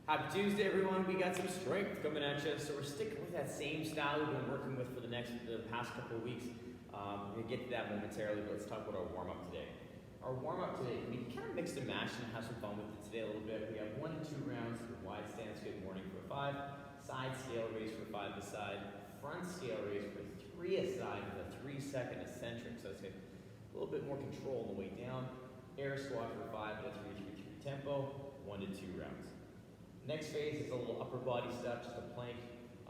Happy Tuesday, everyone. We got some strength coming at you. So we're sticking with that same style we've been working with for the past couple of weeks. We're going to get to that momentarily, but let's talk about our warm-up today. Our warm-up today, we kind of mix and match and have some fun with it today a little bit. We have 1 to 2 rounds for wide stance, good morning for 5, side scale raise for 5 a side, front scale raise for 3 a side with a 3-second eccentric. So it's a little bit more control on the way down. Air squat for 5 at a 3-3-3 tempo, 1 to 2 rounds. Next phase is a little upper body stuff, just a plank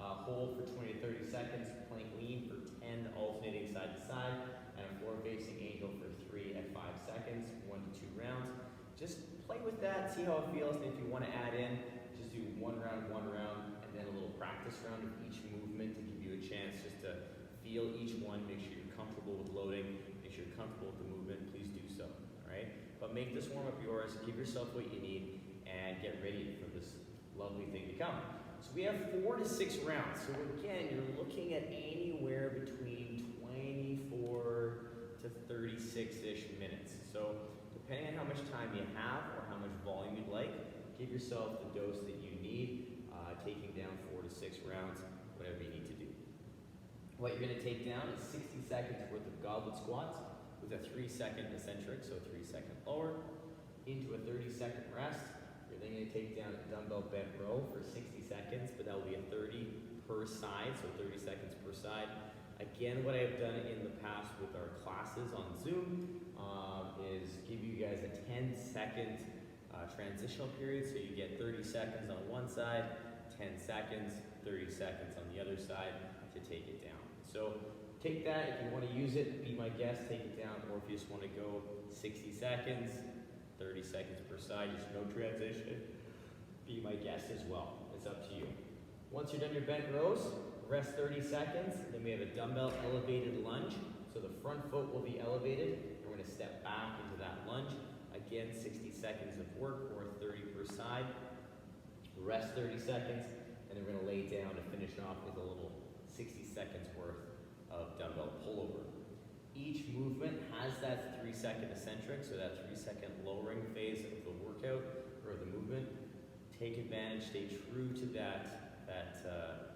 hold for 20 to 30 seconds, plank lean for 10 alternating side to side, and a floor facing angel for 3 at 5 seconds, 1 to 2 rounds. Just play with that, see how it feels, and if you want to add in, just do one round, and then a little practice round of each movement to give you a chance just to feel each one, make sure you're comfortable with loading, make sure you're comfortable with the movement, please do so, all right? But make this warm-up yours, give yourself what you need, and get ready for this lovely thing to come. So we have 4 to 6 rounds. So again, you're looking at anywhere between 24 to 36-ish minutes. So depending on how much time you have or how much volume you'd like, give yourself the dose that you need, taking down 4 to 6 rounds, whatever you need to do. What you're going to take down is 60 seconds worth of goblet squats with a 3-second eccentric, so 3-second lower, into a 30-second rest. You're then going to take down a dumbbell bent row for 60 seconds, but that will be a 30 per side, so 30 seconds per side. Again, what I've done in the past with our classes on Zoom is give you guys a 10-second transitional period, so you get 30 seconds on one side, 10 seconds, 30 seconds on the other side to take it down. So take that, if you want to use it, be my guest, take it down, or if you just want to go 60 seconds, 30 seconds per side, just no transition, be my guest as well. It's up to you. Once you're done your bent rows, rest 30 seconds, then we have a dumbbell elevated lunge. So the front foot will be elevated, and we're going to step back into that lunge. Again, 60 seconds of work, or 30 per side. Rest 30 seconds, and then we're going to lay down to finish off with a little 60 seconds worth of dumbbell pullover. Each movement has that 3-second eccentric, so that 3-second lowering phase of the workout or the movement. Take advantage, stay true to that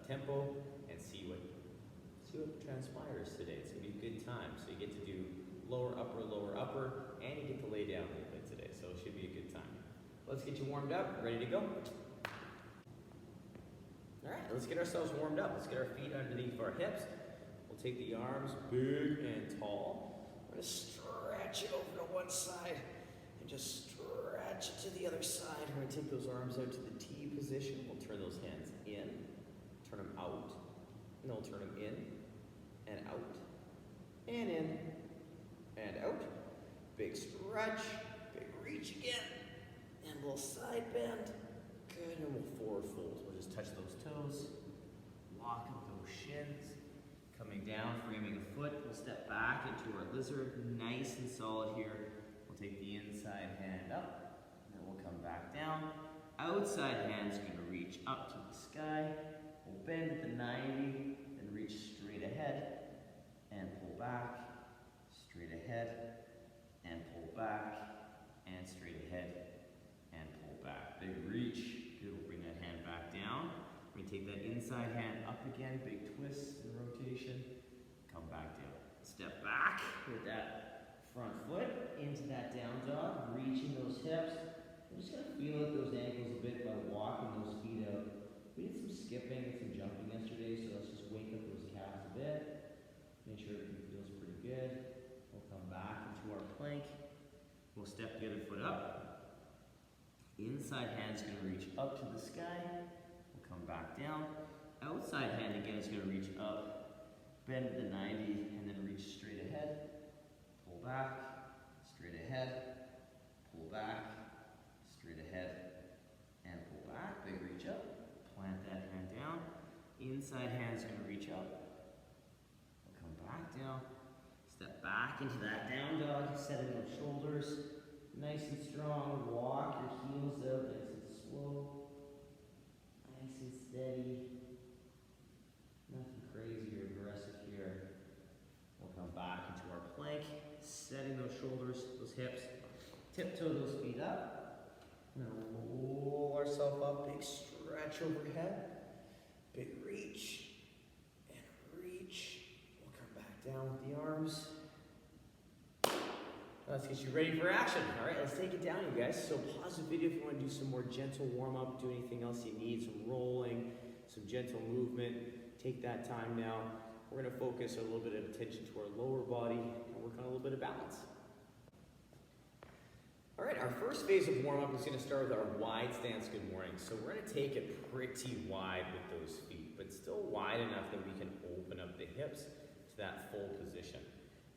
tempo, and see what transpires today. It's gonna be a good time. So you get to do lower, upper, and you get to lay down a little bit today. So it should be a good time. Let's get you warmed up, ready to go. All right, let's get ourselves warmed up. Let's get our feet underneath our hips. We'll take the arms big and tall. We're going to stretch it over to one side and just stretch it to the other side. We're going to take those arms out to the T position. We'll turn those hands in, turn them out, and then we'll turn them in and out, and in and out. Big stretch, big reach again, and a little side bend. Good, and we'll forward fold. We'll just touch those toes, lock up those shins. Coming down, framing a foot, we'll step back into our lizard, nice and solid here. We'll take the inside hand up, and then we'll come back down. Outside hand's gonna reach up to the sky. We'll bend at the 90, and reach straight ahead, and pull back, straight ahead, and pull back, and straight ahead, and pull back. Big reach, good, we'll bring that hand back down. We're going to take that inside hand up again, big twist and rotation, come back down. Step back with that front foot into that down dog, reaching those hips. I'm just going to feel out those ankles a bit by walking those feet out. We did some skipping and some jumping yesterday, so let's just wake up those calves a bit. Make sure everything feels pretty good. We'll come back into our plank. We'll step the other foot up. Inside hand's going to reach up to the sky. Come back down. Outside hand again is going to reach up, bend at the 90, and then reach straight ahead. Pull back, straight ahead, pull back, straight ahead, and pull back. Big reach up. Plant that hand down. Inside hand is going to reach up. We'll come back down. Step back into that down dog, setting those shoulders. Nice and strong. Walk your heels out nice and slow. Nice and steady. Nothing crazy or aggressive here. We'll come back into our plank, setting those shoulders, those hips. Tiptoe those feet up. And then roll ourselves up, big stretch overhead. Big reach and reach. We'll come back down with the arms. Let's get you ready for action. All right, let's take it down, you guys. So pause the video if you want to do some more gentle warm-up, do anything else you need, some rolling, some gentle movement. Take that time now. We're going to focus a little bit of attention to our lower body and work on a little bit of balance. All right, our first phase of warm-up is going to start with our wide stance good morning. So we're going to take it pretty wide with those feet, but still wide enough that we can open up the hips to that full position.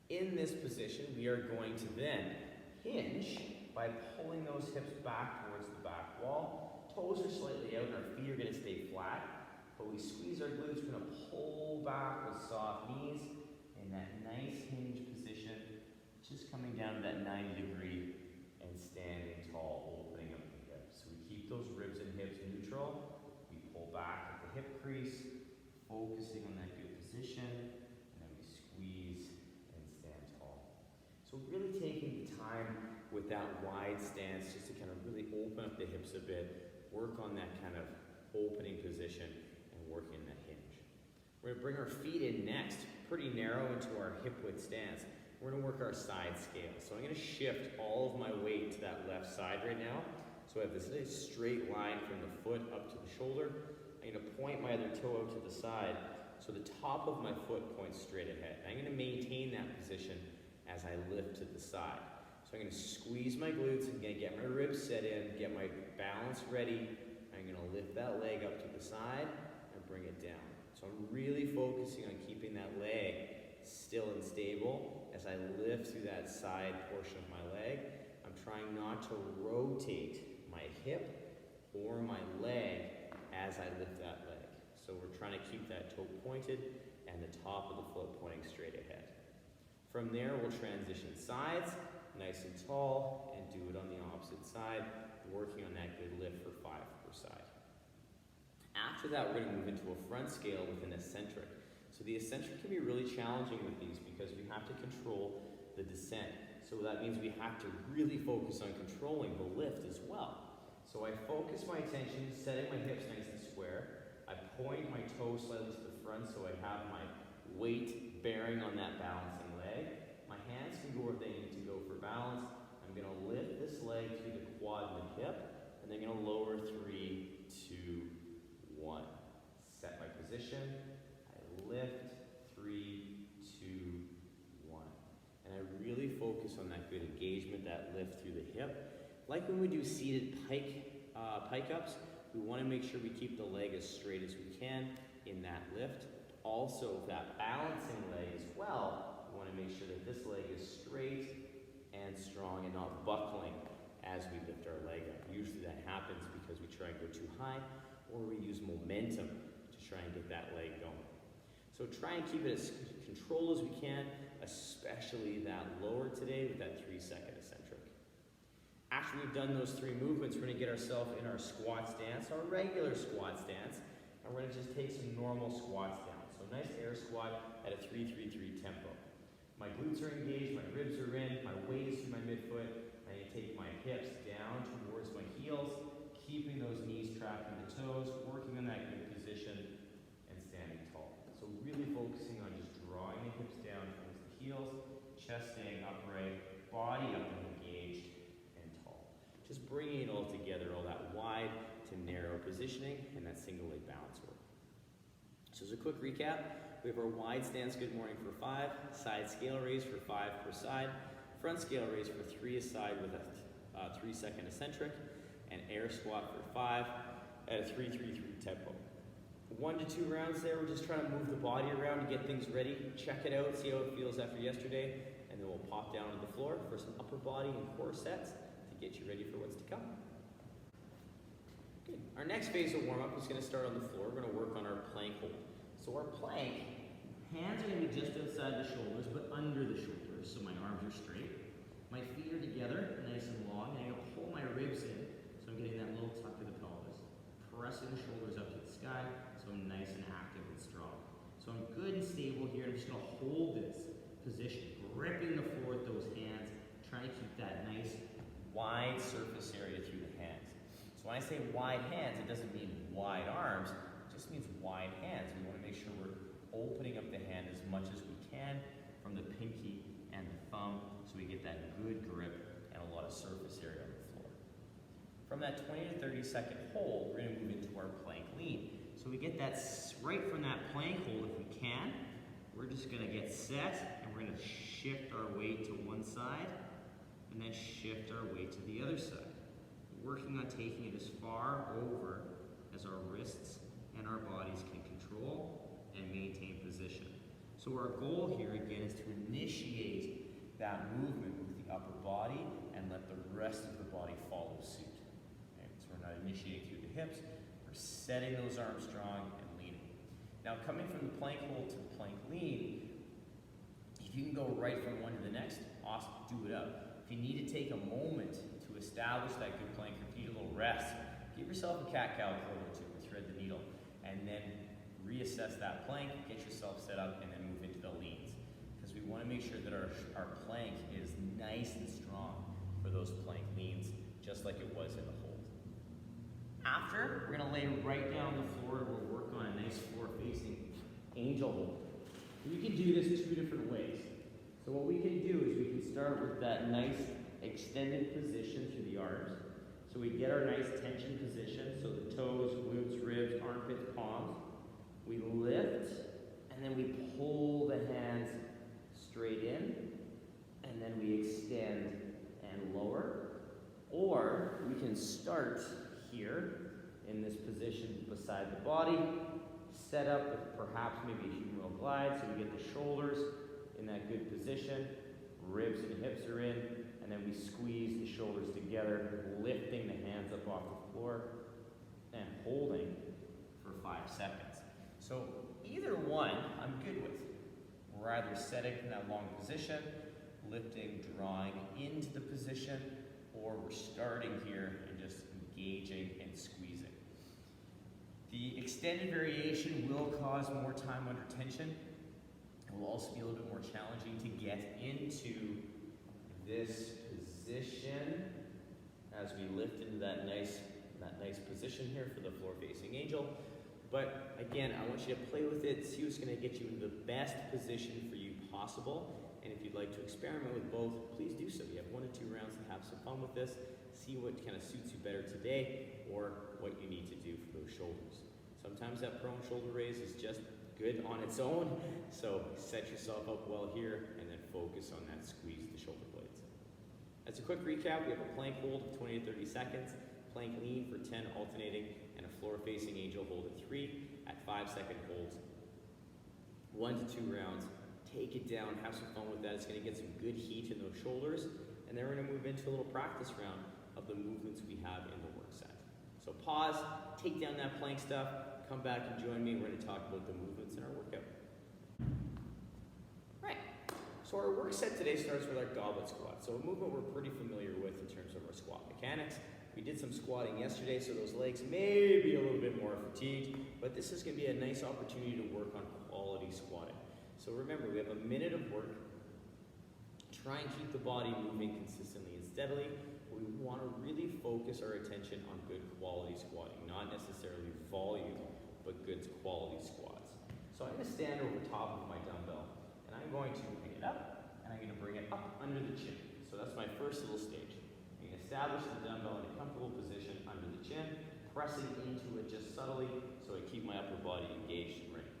In this position, we are going to then hinge by pulling those hips back towards the back wall. Toes are slightly out and our feet are going to stay flat. But we squeeze our glutes, we're going to pull back with soft knees in that nice hinge position. Just coming down to that 90-degree and standing tall, opening up the hips. So we keep those ribs and hips neutral. We pull back at the hip crease, focusing on that good position. And then we squeeze and stand tall. So really taking the time with that wide stance just to kind of really open up the hips a bit, work on that kind of opening position, and work in that hinge. We're going to bring our feet in next, pretty narrow into our hip width stance. We're going to work our side scale. So I'm going to shift all of my weight to that left side right now. So I have this nice straight line from the foot up to the shoulder. I'm going to point my other toe out to the side so the top of my foot points straight ahead. I'm going to maintain that position as I lift to the side. So I'm going to squeeze my glutes. I'm going to get my ribs set in, get my balance ready. I'm going to lift that leg up to the side and bring it down. So I'm really focusing on keeping that leg still and stable as I lift through that side portion of my leg. I'm trying not to rotate my hip or my leg as I lift that leg. So we're trying to keep that toe pointed and the top of the foot pointing straight ahead. From there, we'll transition sides, nice and tall, and do it on the opposite side, working on that good lift for 5 per side. After that, we're going to move into a front scale with an eccentric. So the eccentric can be really challenging with these because we have to control the descent. So that means we have to really focus on controlling the lift as well. So I focus my attention, setting my hips nice and square. I point my toes slightly to the front so I have my weight bearing on that balancing leg. My hands can go where they need to go for balance. I'm going to lift this leg through the quad and the hip, and then I'm going to lower 3, 2, 1. Set my position. I lift 3, 2, 1. And I really focus on that good engagement, that lift through the hip. Like when we do seated pike ups, we want to make sure we keep the leg as straight as we can in that lift. Also, that balancing leg as well, we want to make sure that this leg is straight and strong and not buckling as we lift our leg up. Usually that happens because we try and go too high or we use momentum to try and get that leg going. So try and keep it as controlled as we can, especially that lower today with that 3-second eccentric. After we've done those 3 movements, we're going to get ourselves in our squat stance, our regular squat stance, and we're going to just take some normal squats down. So nice air squat at a 3-3-3 tempo. My glutes are engaged, my ribs are in, my weight is through my midfoot. I need to take my hips down towards my heels, keeping those knees trapped in the toes, working on that good position, and standing tall. So really focusing on just drawing the hips down towards the heels, chest staying upright, body up and engaged, and tall. Just bringing it all together, all that wide to narrow positioning, and that single leg balance work. So as a quick recap, we have our wide stance good morning for 5, side scale raise for 5 per side, front scale raise for 3 a side with a 3-second eccentric, and air squat for 5 at a 3-3-3 tempo. 1 to 2 rounds there, we're just trying to move the body around to get things ready, check it out, see how it feels after yesterday, and then we'll pop down to the floor for some upper body and core sets to get you ready for what's to come. Good. Our next phase of warm-up is going to start on the floor. We're going to work on our plank hold. So our plank, hands are going to be just outside the shoulders, but under the shoulders, so my arms are straight. My feet are together, nice and long, and I'm going to pull my ribs in, so I'm getting that little tuck of the pelvis. Pressing the shoulders up to the sky, so I'm nice and active and strong. So I'm good and stable here. I'm just going to hold this position, gripping the floor with those hands, trying to keep that nice, wide surface area through the hands. So when I say wide hands, it doesn't mean wide arms, it just means wide hands. We want to make sure we're opening up the hand as much as we can from the pinky and the thumb so we get that good grip and a lot of surface area on the floor. From that 20 to 30 second hold, we're going to move into our plank lean. So we get that right from that plank hold if we can. We're just going to get set and we're going to shift our weight to one side and then shift our weight to the other side. Working on taking it as far over as our wrists and our bodies can control and maintain position. So our goal here again is to initiate that movement with the upper body and let the rest of the body follow suit. Okay? So we're not initiating through the hips, we're setting those arms strong and leaning. Now coming from the plank hold to the plank lean, if you can go right from one to the next, awesome, do it up. If you need to take a moment to establish that good plank, repeat a little rest, give yourself a cat-cow curl or two, thread the needle, and then reassess that plank, get yourself set up, and then move into the leans. Because we want to make sure that our plank is nice and strong for those plank leans, just like it was in the hold. After, we're going to lay right down on the floor and we'll work on a nice floor-facing angel hold. You can do this two different ways. So what we can do is we can start with that nice extended position through the arms. So we get our nice tension position, so the toes, glutes, ribs, armpits, palms. We lift, and then we pull the hands straight in, and then we extend and lower. Or we can start here in this position beside the body, set up with perhaps maybe a humeral glide, so we get the shoulders in that good position, ribs and hips are in, and then we squeeze the shoulders together, lifting the hands up off the floor and holding for 5 seconds. So either one I'm good with. We're either setting from that long position, lifting, drawing into the position, or we're starting here and just engaging and squeezing. The extended variation will cause more time under tension. It will also be a little bit more challenging to get into this position as we lift into that nice position here for the floor-facing angel. But again, I want you to play with it, see what's going to get you into the best position for you possible. And if you'd like to experiment with both, please do so. You have 1 to 2 rounds to have some fun with this. See what kind of suits you better today or what you need to do for those shoulders. Sometimes that prone shoulder raise is just good on its own. So set yourself up well here and then focus on that squeeze of the shoulder blades. As a quick recap, we have a plank hold of 20 to 30 seconds, plank lean for 10 alternating, and a floor-facing angel hold at 3 at 5-second holds. 1 to 2 rounds. Take it down, have some fun with that. It's going to get some good heat in those shoulders. And then we're going to move into a little practice round of the movements we have in the work set. So pause, take down that plank stuff, come back and join me. We're going to talk about the movements in our workout. Right. So our work set today starts with our goblet squat. So a movement we're pretty familiar with in terms of our squat mechanics. We did some squatting yesterday, so those legs may be a little bit more fatigued, but this is going to be a nice opportunity to work on quality squatting. So remember, we have a minute of work. Try and keep the body moving consistently and steadily. We want to really focus our attention on good quality squatting, not necessarily volume, but good quality squats. So I'm going to stand over top of my dumbbell, and I'm going to pick it up, and I'm going to bring it up under the chin. So that's my first little stage. I'm going to establish the dumbbell in a comfortable position under the chin, pressing into it just subtly so I keep my upper body engaged and ready.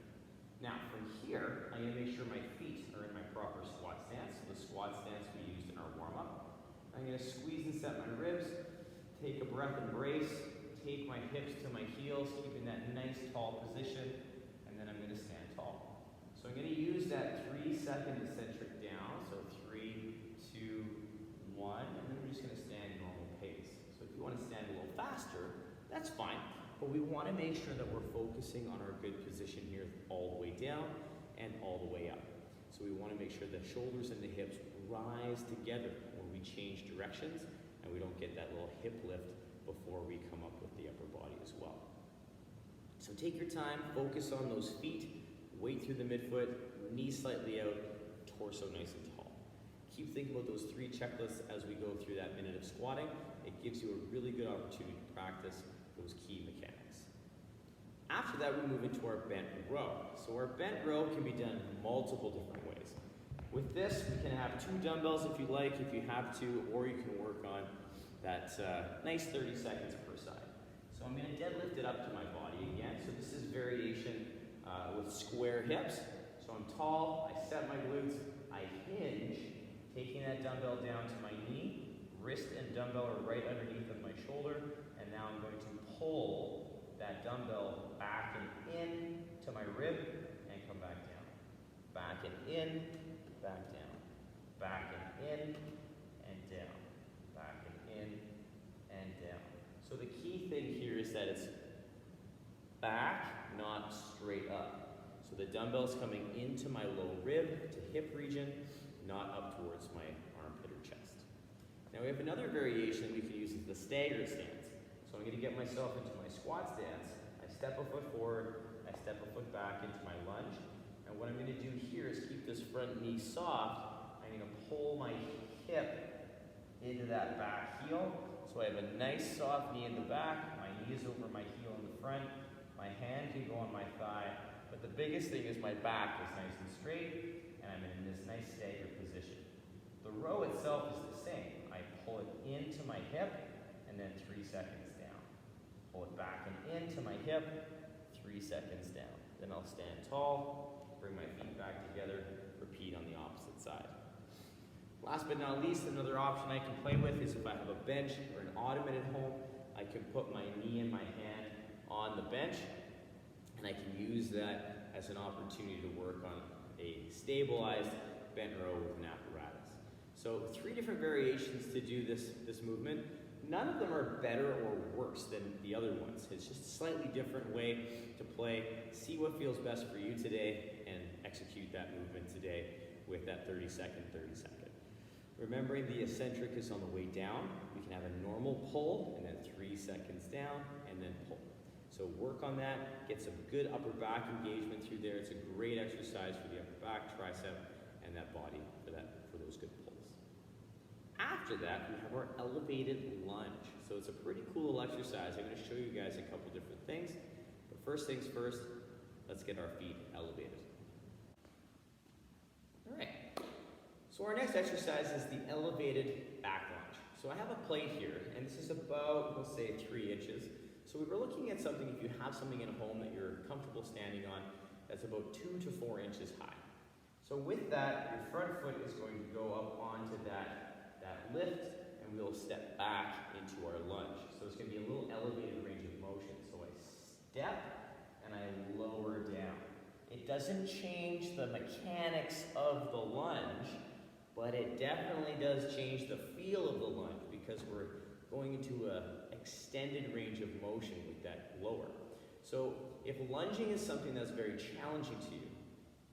Now, from here, I'm going to make sure my feet are in my proper squat stance, so the squat stance we used in our warm-up. I'm going to squeeze and set my ribs, take a breath and brace, take my hips to my heels, keeping that nice tall position, and then I'm going to stand tall. So I'm going to use that 3-second eccentric down, so 3, 2, 1, and then we're just going to stand normal pace. So if you want to stand a little faster, that's fine. But we want to make sure that we're focusing on our good position here all the way down and all the way up. So we want to make sure the shoulders and the hips rise together when we change directions and we don't get that little hip lift before we come up with the upper body as well. So take your time, focus on those feet, weight through the midfoot, knees slightly out, torso nice and tall. Keep thinking about those 3 checklists as we go through that minute of squatting, it gives you a really good opportunity to practice those key mechanics. After that, we move into our bent row. So our bent row can be done multiple different ways. With this, we can have 2 dumbbells if you like, if you have to, or you can work on that nice 30 seconds per side. So I'm going to deadlift it up to my body again. So this is variation with square hips. So I'm tall, I set my glutes, I hinge, taking that dumbbell down to my knee, wrist and dumbbell are right underneath of my shoulder, and now I'm going to pull that dumbbell back and in to my rib and come back down. Back and in, back down. Back and in and down. Back and in and down. So the key thing here is that it's back, not straight up. So the dumbbell's coming into my low rib to hip region, not up towards my armpit or chest. Now we have another variation we can use is the staggered stance. So I'm going to get myself into my squat stance. I step a foot forward, I step a foot back into my lunge. And what I'm going to do here is keep this front knee soft. I'm going to pull my hip into that back heel. So I have a nice soft knee in the back, my knee is over my heel in the front, my hand can go on my thigh, but the biggest thing is my back is nice and straight, and I'm in this nice staggered position. The row itself is the same. I pull it into my hip, and then 3 seconds down. Pull it back and into my hip, 3 seconds down. Then I'll stand tall, bring my feet back together, repeat on the opposite side. Last but not least, another option I can play with is if I have a bench or an ottoman at home, I can put my knee and my hand on the bench, and I can use that as an opportunity to work on a stabilized bent row with an apparatus. So 3 different variations to do this movement. None of them are better or worse than the other ones. It's just a slightly different way to play. See what feels best for you today and execute that movement today with that 30 second. Remembering the eccentric is on the way down. We can have a normal pull and then 3 seconds down and then pull. So work on that, get some good upper back engagement through there. It's a great exercise for the upper back, tricep, and that body for those good pulls. After that, we have our elevated lunge. So it's a pretty cool exercise. I'm going to show you guys a couple different things. But first things first, let's get our feet elevated. All right. So our next exercise is the elevated back lunge. So I have a plate here, and this is about, we'll say, 3 inches. So we were looking at something, if you have something at home that you're comfortable standing on, that's about 2 to 4 inches high. So with that, your front foot is going to go up onto that lift, and we'll step back into our lunge. So it's going to be a little elevated range of motion. So I step, and I lower down. It doesn't change the mechanics of the lunge, but it definitely does change the feel of the lunge because we're going into an extended range of motion with that lower. So if lunging is something that's very challenging to you,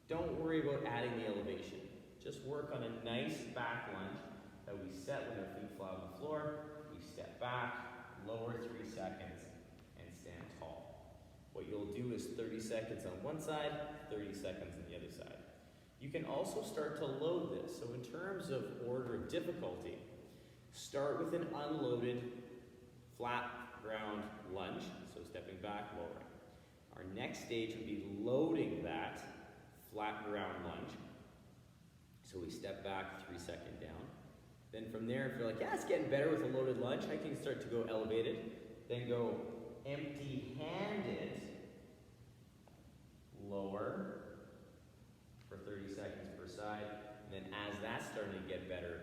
don't worry about adding the elevation. Just work on a nice back lunge that we set with our feet flat on the floor. We step back, lower 3 seconds, and stand tall. What you'll do is 30 seconds on one side, 30 seconds on the other side. You can also start to load this. So in terms of order of difficulty, start with an unloaded flat ground lunge, so stepping back, lowering. Our next stage would be loading that flat ground lunge. So we step back, 3 second down. Then from there, if you're like, yeah, it's getting better with a loaded lunge, I can start to go elevated, then go empty-handed, lower, for 30 seconds per side, and then as that's starting to get better,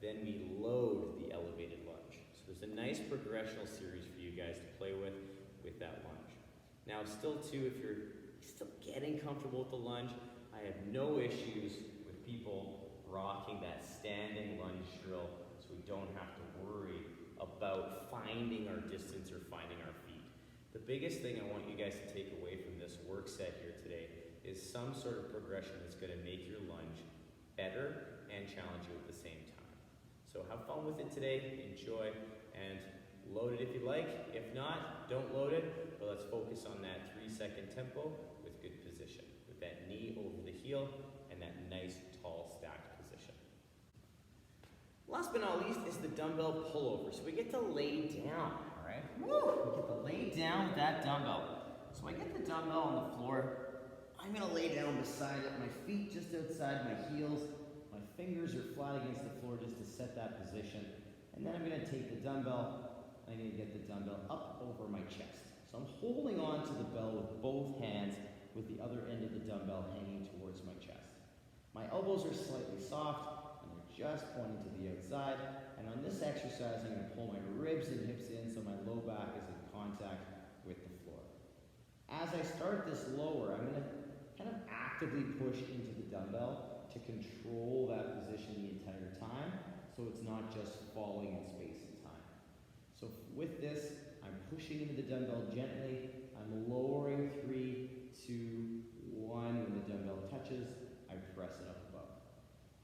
then we load the elevated lunge. So there's a nice progressional series for you guys to play with that lunge. Now still too, if you're still getting comfortable with the lunge, I have no issues with people rocking that standing lunge drill so we don't have to worry about finding our distance or finding our feet. The biggest thing I want you guys to take away from this work set here today is some sort of progression that's going to make your lunge better and challenge you at the same time. So have fun with it today, enjoy, and load it if you like. If not, don't load it, but let's focus on that 3 second tempo with good position, with that knee over the heel and that nice tall stacked position. Last but not least is the dumbbell pullover. So we get to lay down, all right? Woo! We get to lay down with that dumbbell. So I get the dumbbell on the floor. I'm gonna lay down beside it, my feet just outside my heels. My fingers are flat against the floor just to set that position. And then I'm gonna take the dumbbell, I'm gonna get the dumbbell up over my chest. So I'm holding on to the bell with both hands, with the other end of the dumbbell hanging towards my chest. My elbows are slightly soft, and they're just pointing to the outside. And on this exercise, I'm gonna pull my ribs and hips in so my low back is in contact with the floor. As I start this lower, I'm gonna kind of actively push into the dumbbell to control that position the entire time, so it's not just falling in space and time. So with this, I'm pushing into the dumbbell gently. I'm lowering 3, 2, 1. When the dumbbell touches, I press it up above.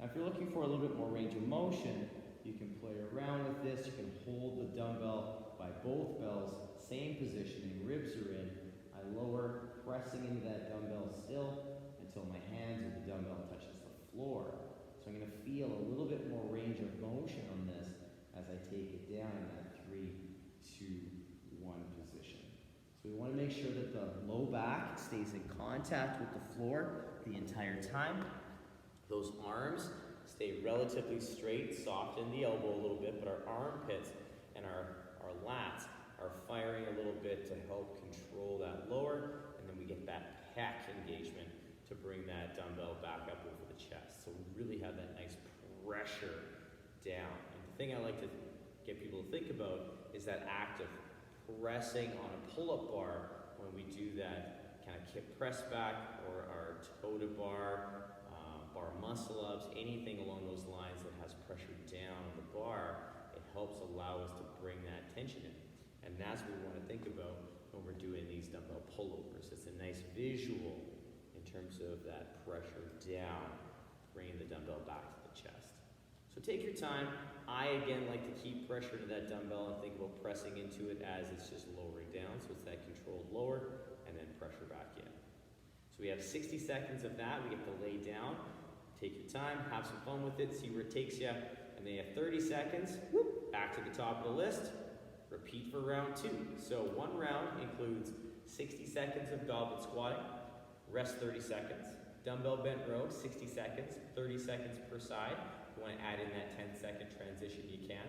Now, if you're looking for a little bit more range of motion, you can play around with this. You can hold the dumbbell by both bells, same positioning, ribs are in. I lower, pressing into that dumbbell still until my hands or the dumbbell touches the floor. So I'm going to feel a little bit more range of motion on this as I take it down in that 3, 2, 1 position. So we want to make sure that the low back stays in contact with the floor the entire time. Those arms stay relatively straight, soften the elbow a little bit, but our armpits and our lats are firing a little bit to help control that lower, and then we get that pec engagement to bring that dumbbell back up over the chest. So we really have that nice pressure down. And the thing I like to get people to think about is that act of pressing on a pull-up bar when we do that kind of hip press back, or our toe to bar, bar muscle ups, anything along those lines that has pressure down on the bar. It helps allow us to bring that tension in. And that's what we want to think about when we're doing these dumbbell pullovers. It's a nice visual in terms of that pressure down, bringing the dumbbell back to the chest. So take your time. I, again, like to keep pressure to that dumbbell and think about pressing into it as it's just lowering down. So it's that controlled lower and then pressure back in. So we have 60 seconds of that. We get to lay down. Take your time, have some fun with it, see where it takes you. And then you have 30 seconds, back to the top of the list. Repeat for round 2. So one round includes 60 seconds of goblet squatting, rest 30 seconds. Dumbbell bent row, 60 seconds, 30 seconds per side. If you want to add in that 10-second transition, you can.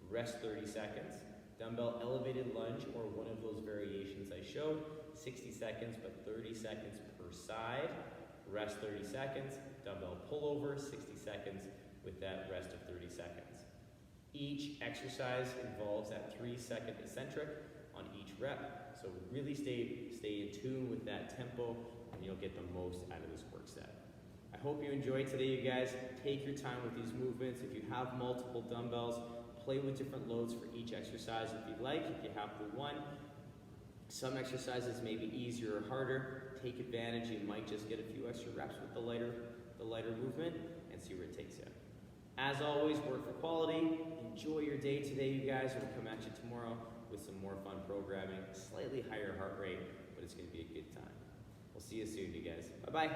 Rest 30 seconds. Dumbbell elevated lunge, or one of those variations I showed, 60 seconds, but 30 seconds per side. Rest 30 seconds. Dumbbell pullover, 60 seconds with that rest of 30 seconds. Each exercise involves that 3-second eccentric on each rep. So really stay in tune with that tempo, and you'll get the most out of this work set. I hope you enjoyed today, you guys. Take your time with these movements. If you have multiple dumbbells, play with different loads for each exercise if you'd like. If you have the one, some exercises may be easier or harder. Take advantage. You might just get a few extra reps with the lighter movement and see where it takes you. As always, work for quality. Enjoy your day today, you guys. We'll come at you tomorrow with some more fun programming, slightly higher heart rate, but it's going to be a good time. We'll see you soon, you guys. Bye-bye.